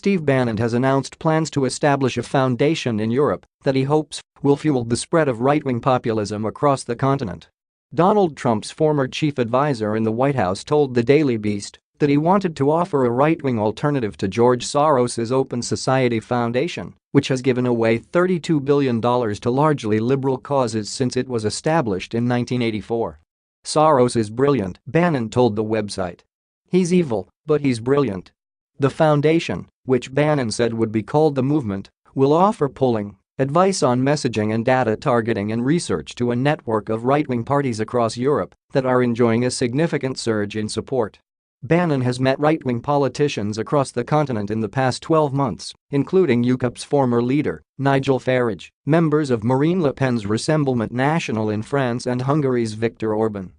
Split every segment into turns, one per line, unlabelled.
Steve Bannon has announced plans to establish a foundation in Europe that he hopes will fuel the spread of right-wing populism across the continent. Donald Trump's former chief advisor in the White House told the Daily Beast that he wanted to offer a right-wing alternative to George Soros's Open Society Foundation, which has given away $32 billion to largely liberal causes since it was established in 1984. "Soros is brilliant," Bannon told the website. "He's evil, but he's brilliant." The foundation, which Bannon said would be called the Movement, will offer polling, advice on messaging and data targeting and research to a network of right-wing parties across Europe that are enjoying a significant surge in support. Bannon has met right-wing politicians across the continent in the past 12 months, including UKIP's former leader, Nigel Farage, members of Marine Le Pen's Rassemblement National in France and Hungary's Viktor Orban.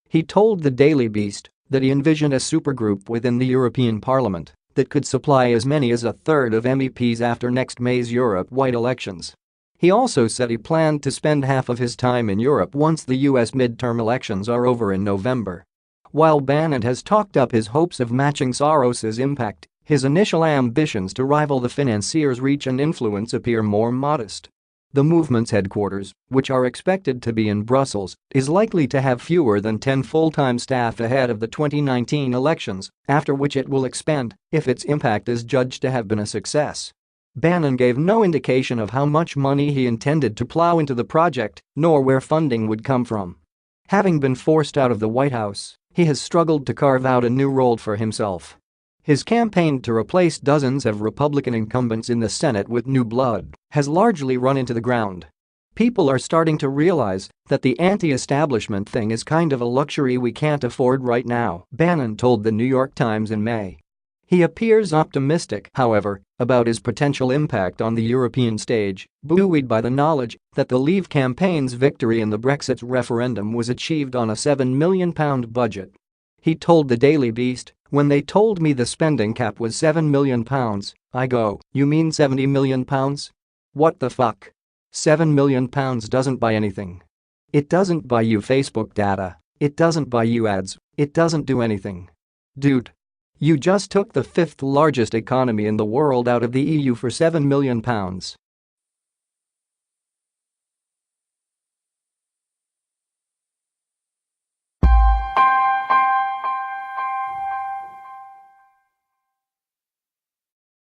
He told the Daily Beast that he envisioned a supergroup within the European Parliament that could supply as many as a third of MEPs after next May's Europe-wide elections. He also said he planned to spend half of his time in Europe once the US midterm elections are over in November. While Bannon has talked up his hopes of matching Soros's impact, his initial ambitions to rival the financier's reach and influence appear more modest. The movement's headquarters, which are expected to be in Brussels, is likely to have fewer than 10 full-time staff ahead of the 2019 elections, after which it will expand if its impact is judged to have been a success. Bannon gave no indication of how much money he intended to plow into the project, nor where funding would come from. Having been forced out of the White House, he has struggled to carve out a new role for himself. His campaign to replace dozens of Republican incumbents in the Senate with new blood has largely run into the ground. People are starting to realize that the anti-establishment thing is kind of a luxury we can't afford right now, Bannon told the New York Times in May. He appears optimistic, however, about his potential impact on the European stage, buoyed by the knowledge that the Leave campaign's victory in the Brexit referendum was achieved on a £7 million budget. He told the Daily Beast, "When they told me the spending cap was £7 million, I go, you mean £70 million? What the fuck? £7 million doesn't buy anything. It doesn't buy you Facebook data, it doesn't buy you ads, it doesn't do anything. Dude. You just took the fifth largest economy in the world out of the EU for £7 million.